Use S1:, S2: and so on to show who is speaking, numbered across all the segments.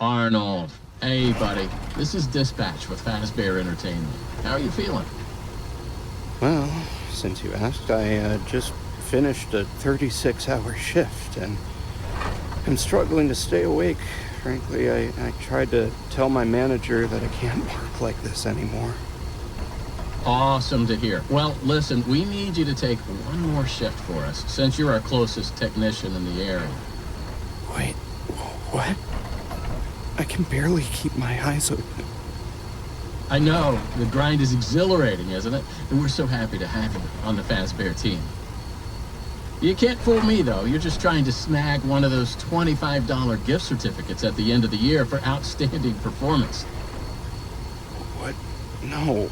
S1: Arnold. Hey, buddy. This is Dispatch with Fazbear Entertainment. How are you feeling?
S2: Well, since you asked, I just finished a 36-hour shift, and I'm struggling to stay awake. Frankly, I tried to tell my manager that I can't work like this anymore.
S1: Awesome to hear. Well, listen, we need you to take one more shift for us, since you're our closest technician in the area.
S2: Wait, what? I can barely keep my eyes open.
S1: I know, the grind is exhilarating, isn't it? And we're so happy to have you on the Fazbear team. You can't fool me, though. You're just trying to snag one of those $25 gift certificates at the end of the year for outstanding performance.
S2: What? No,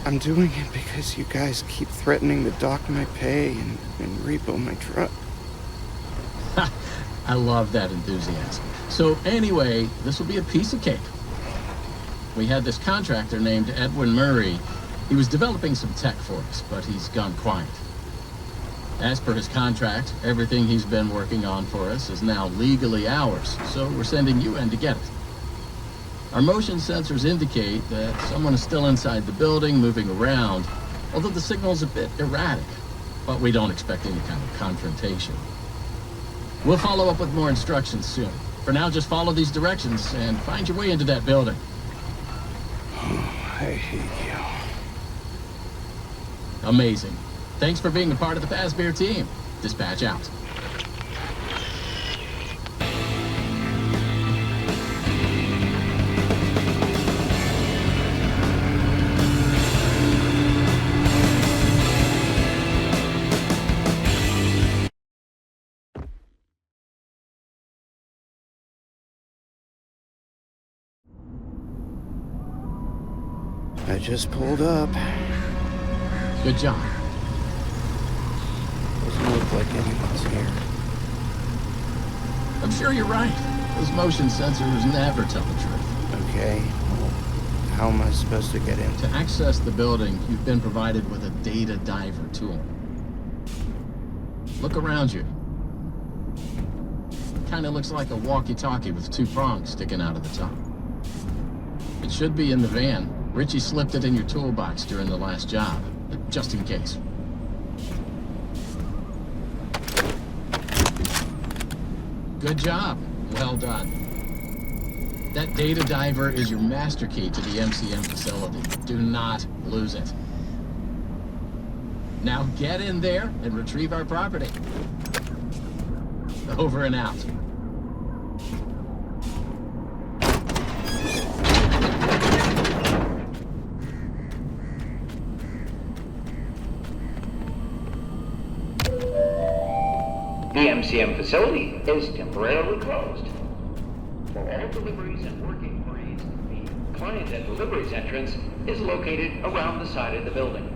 S2: I'm doing it because you guys keep threatening to dock my pay and repo my truck.
S1: I love that enthusiasm. So anyway, this will be a piece of cake. We had this contractor named Edwin Murray. He was developing some tech for us, but he's gone quiet. As per his contract, everything he's been working on for us is now legally ours, so we're sending you in to get it. Our motion sensors indicate that someone is still inside the building, moving around, although the signal's a bit erratic, but we don't expect any kind of confrontation. We'll follow up with more instructions soon. For now, just follow these directions and find your way into that building.
S2: I hate you.
S1: Amazing. Thanks for being a part of the Fazbear team. Dispatch out.
S2: I just pulled up.
S1: Good job.
S2: Doesn't look like anyone's here.
S1: I'm sure you're right. Those motion sensors never tell the truth.
S2: Okay, well, how am I supposed to get in?
S1: To access the building, you've been provided with a data diver tool. Look around you. Kinda looks like a walkie-talkie with two prongs sticking out of the top. It should be in the van. Richie slipped it in your toolbox during the last job, just in case. Good job. Well done. That data diver is your master key to the MCM facility. Do not lose it. Now get in there and retrieve our property. Over and out.
S3: The MCM facility is temporarily closed. For all deliveries and work inquiries, the client and deliveries entrance is located around the side of the building.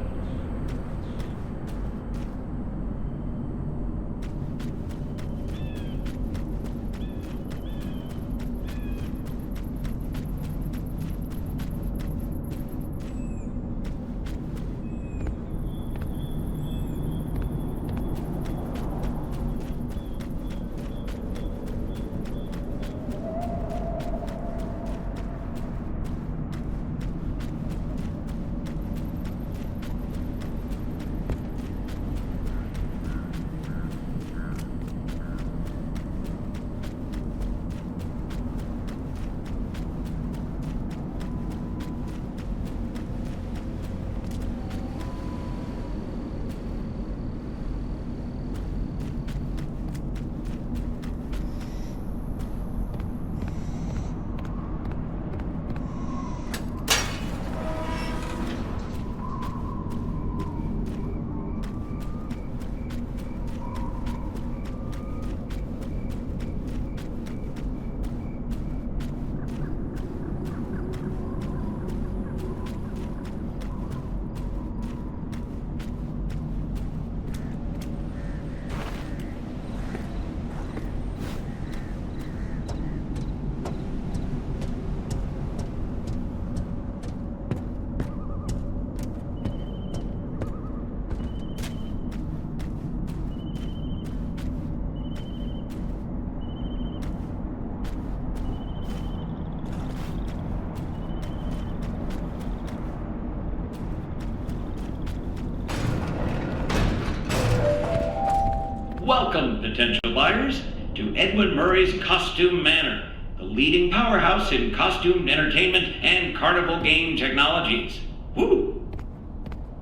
S3: Welcome, potential buyers, to Edwin Murray's Costume Manor, the leading powerhouse in costume entertainment and carnival game technologies. Woo!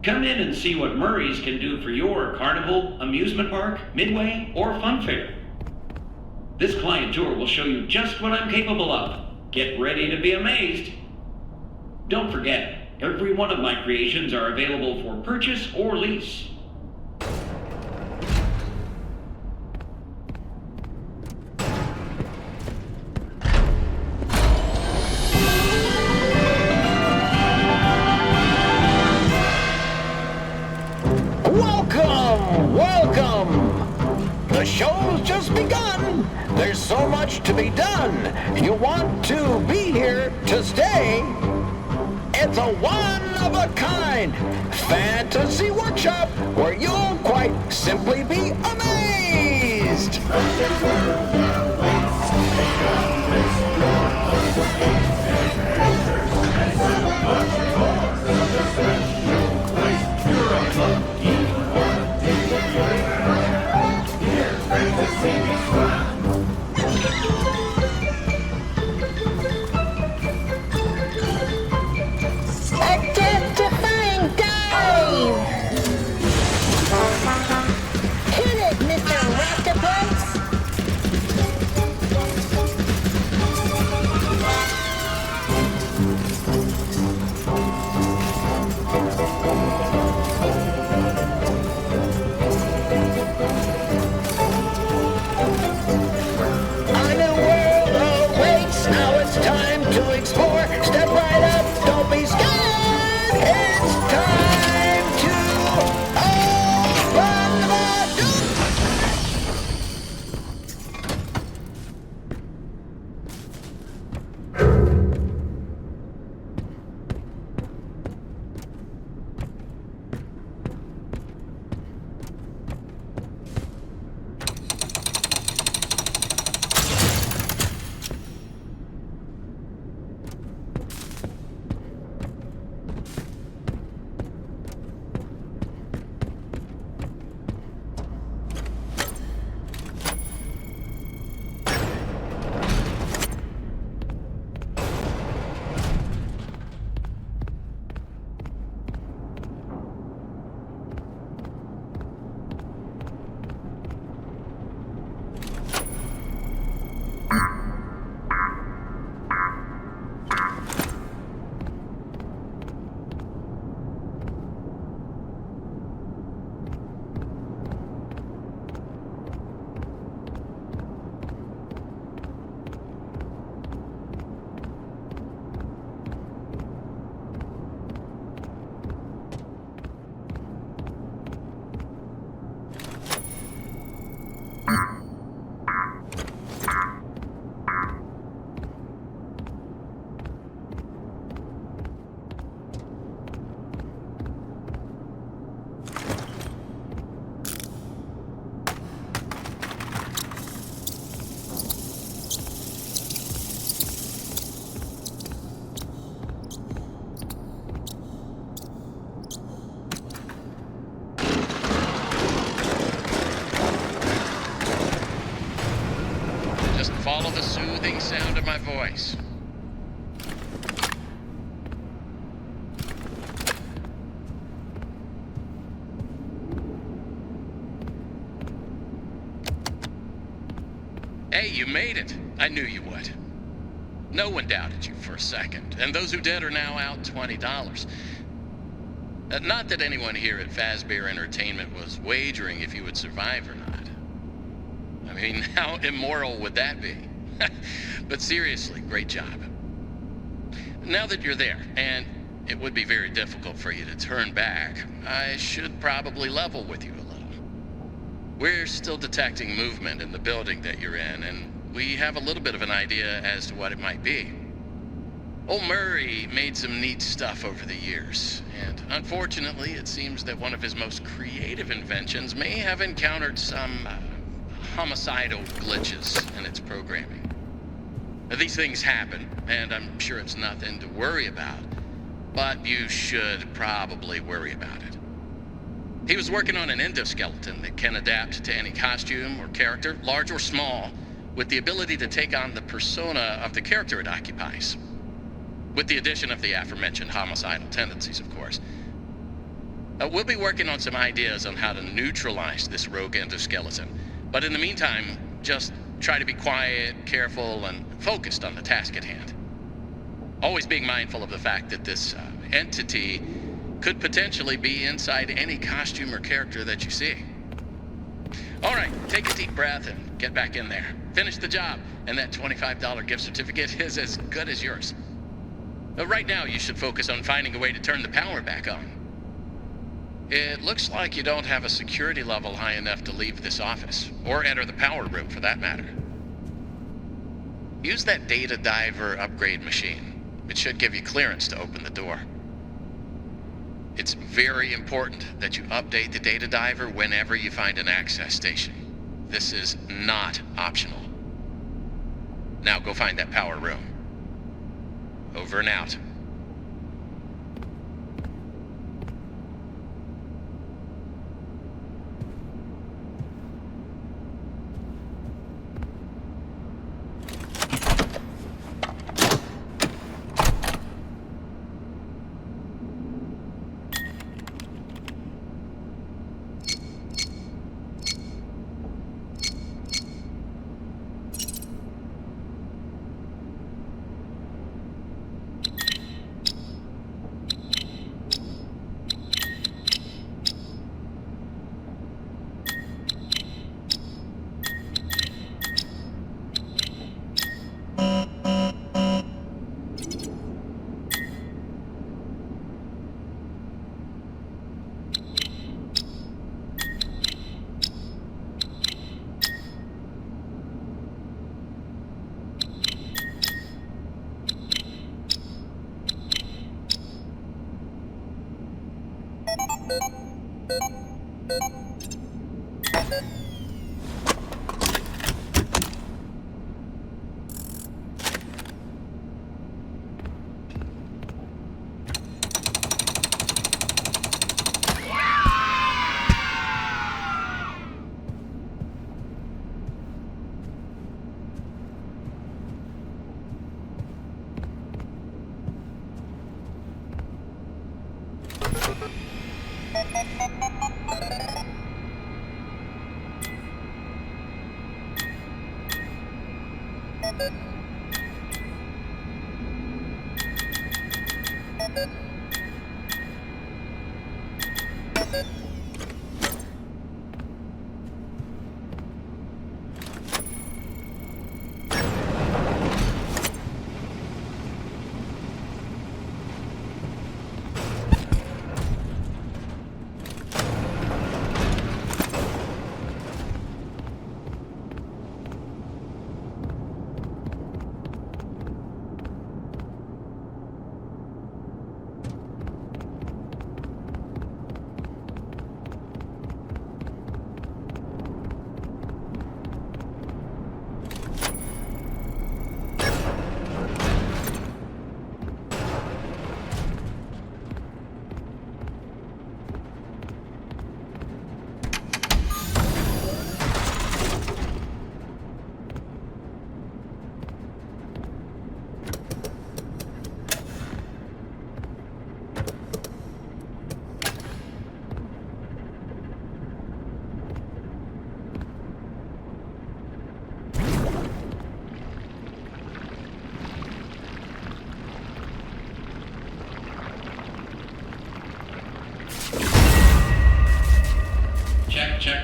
S3: Come in and see what Murray's can do for your carnival, amusement park, midway, or fun fair. This client tour will show you just what I'm capable of. Get ready to be amazed. Don't forget, every one of my creations are available for purchase or lease.
S4: Welcome! The show's just begun. There's so much to be done. You want to be here to stay. It's a one-of-a-kind fantasy workshop where you'll quite simply be amazed.
S5: Identifying dive! Hit it, Mr. Octopus!
S4: A new world awaits. Now it's time to explore. Step right up, don't be scared. It's time to open the door.
S1: Just follow the soothing sound of my voice. Hey, you made it. I knew you would. No one doubted you for a second, and those who did are now out $20. Not that anyone here at Fazbear Entertainment was wagering if you would survive or not. I mean, how immoral would that be? But seriously, great job. Now that you're there, and it would be very difficult for you to turn back, I should probably level with you a little. We're still detecting movement in the building that you're in, and we have a little bit of an idea as to what it might be. Old Murray made some neat stuff over the years, and unfortunately, it seems that one of his most creative inventions may have encountered some homicidal glitches in its programming. Now, these things happen, and I'm sure it's nothing to worry about, but you should probably worry about it. He was working on an endoskeleton that can adapt to any costume or character, large or small, with the ability to take on the persona of the character it occupies. With the addition of the aforementioned homicidal tendencies, of course. We'll be working on some ideas on how to neutralize this rogue endoskeleton. But in the meantime, just try to be quiet, careful, and focused on the task at hand. Always being mindful of the fact that this entity could potentially be inside any costume or character that you see. All right, take a deep breath and get back in there. Finish the job, and that $25 gift certificate is as good as yours. Right now, you should focus on finding a way to turn the power back on. It looks like you don't have a security level high enough to leave this office, or enter the power room for that matter. Use that data diver upgrade machine. It should give you clearance to open the door. It's very important that you update the data diver whenever you find an access station. This is not optional. Now go find that power room. Over and out.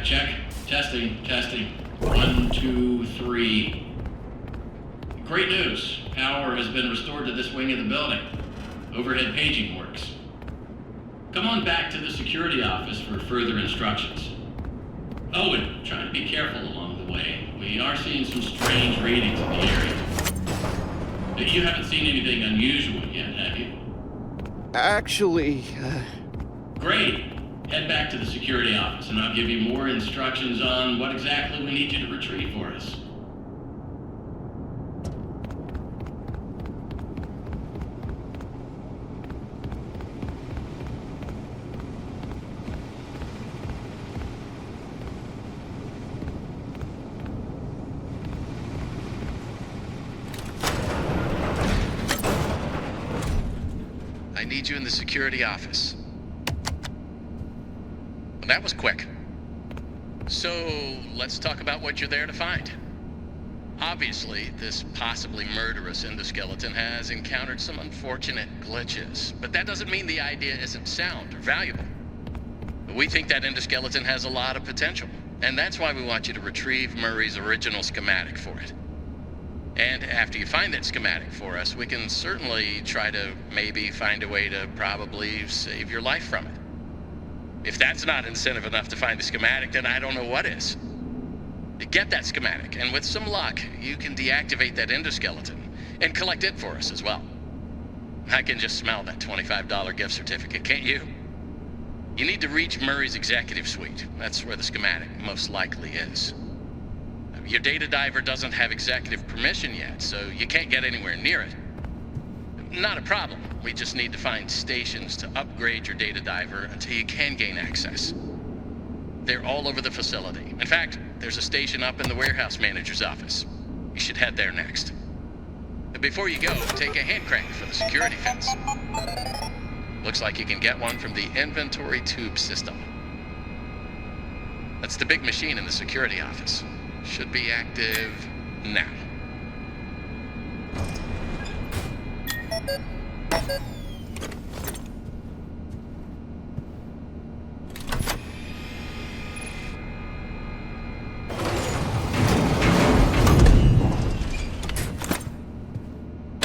S1: Check. Testing. 1, 2, 3. Great news. Power has been restored to this wing of the building. Overhead paging works. Come on back to the security office for further instructions. Oh, and try to be careful along the way. We are seeing some strange readings in the area. You haven't seen anything unusual yet, have you?
S2: Actually,
S1: Great. Head back to the security office, and I'll give you more instructions on what exactly we need you to retrieve for us. you in the security office. That was quick. So, let's talk about what you're there to find. Obviously, this possibly murderous endoskeleton has encountered some unfortunate glitches, but that doesn't mean the idea isn't sound or valuable. We think that endoskeleton has a lot of potential, and that's why we want you to retrieve Murray's original schematic for it. And after you find that schematic for us, we can certainly try to maybe find a way to probably save your life from it. If that's not incentive enough to find the schematic, then I don't know what is. Get that schematic, and with some luck, you can deactivate that endoskeleton and collect it for us as well. I can just smell that $25 gift certificate, can't you? You need to reach Murray's executive suite. That's where the schematic most likely is. Your data diver doesn't have executive permission yet, so you can't get anywhere near it. Not a problem. We just need to find stations to upgrade your data diver until you can gain access. They're all over the facility. In fact, there's a station up in the warehouse manager's office. You should head there next. Before you go, take a hand crank for the security fence. Looks like you can get one from the inventory tube system. That's the big machine in the security office. Should be active now.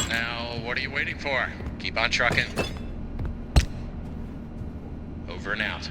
S1: Now, what are you waiting for? Keep on trucking. Over and out.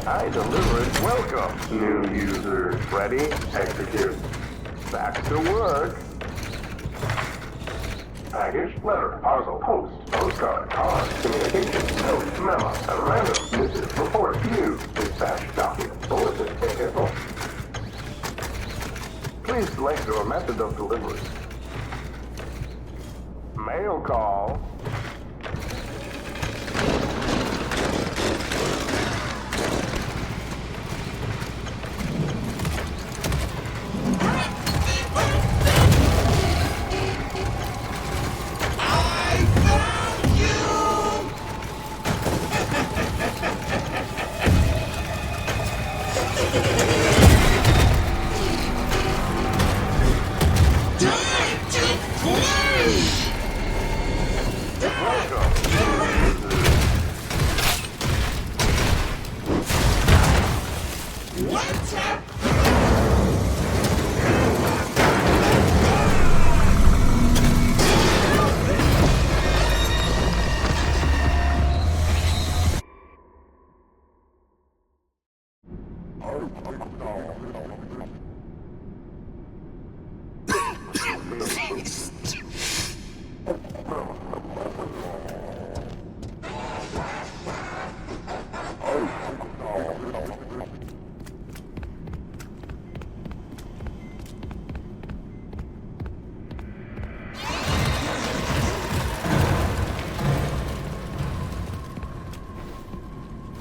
S6: I delivered. Welcome, new users. Ready? Execute. Back to work. Package, letter, parcel, post, postcard, card, communication, note, memo, a random missive, report, view, dispatch, document, bulletin, info. Please select your method of delivery. Mail call.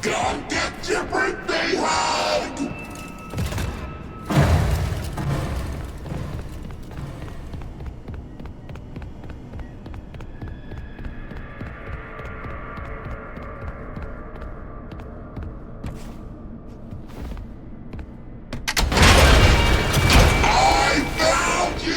S7: Come get your birthday hug! I found you!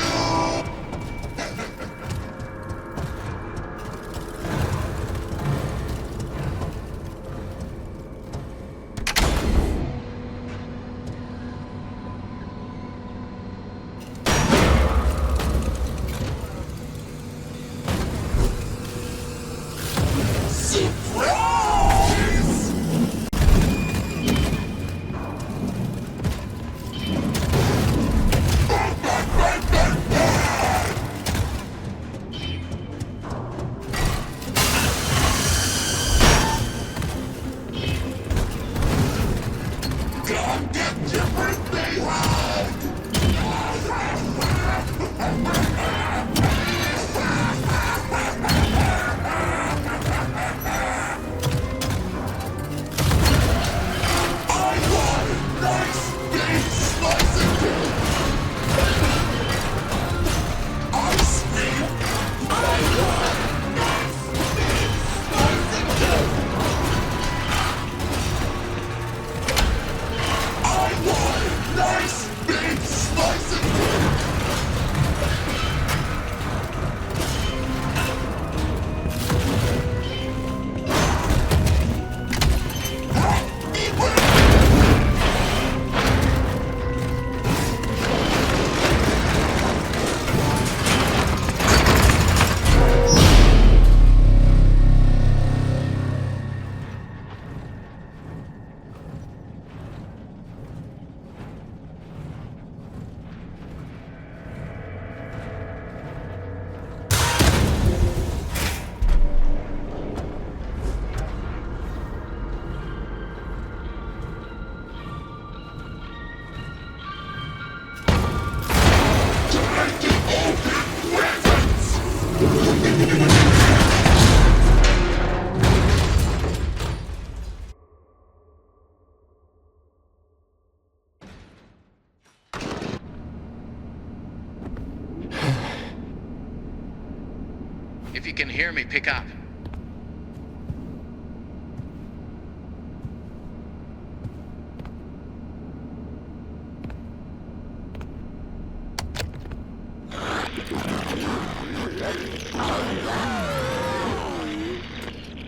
S8: If you can hear me, pick up.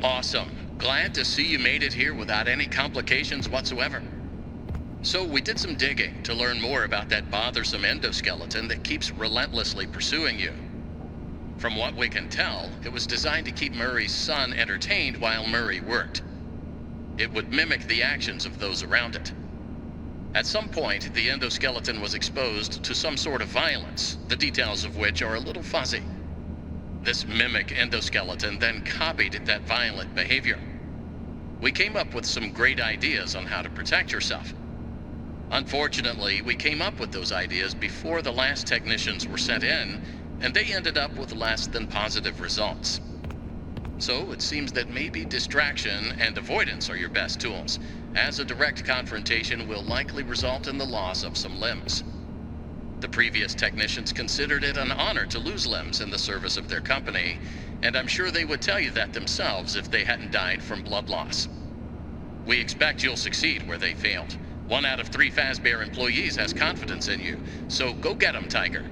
S8: Awesome. Glad to see you made it here without any complications whatsoever. So we did some digging to learn more about that bothersome endoskeleton that keeps relentlessly pursuing you. From what we can tell, it was designed to keep Murray's son entertained while Murray worked. It would mimic the actions of those around it. At some point, the endoskeleton was exposed to some sort of violence, the details of which are a little fuzzy. This mimic endoskeleton then copied that violent behavior. We came up with some great ideas on how to protect yourself. Unfortunately, we came up with those ideas before the last technicians were sent in, and they ended up with less than positive results. So it seems that maybe distraction and avoidance are your best tools, as a direct confrontation will likely result in the loss of some limbs. The previous technicians considered it an honor to lose limbs in the service of their company, and I'm sure they would tell you that themselves if they hadn't died from blood loss. We expect you'll succeed where they failed. 1 out of 3 Fazbear employees has confidence in you, so go get 'em, Tiger.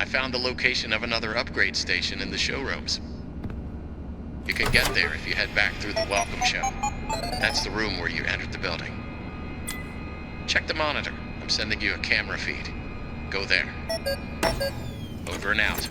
S8: I found the location of another upgrade station in the showrooms. You can get there if you head back through the welcome show. That's the room where you entered the building. Check the monitor. I'm sending you a camera feed. Go there. Over and out.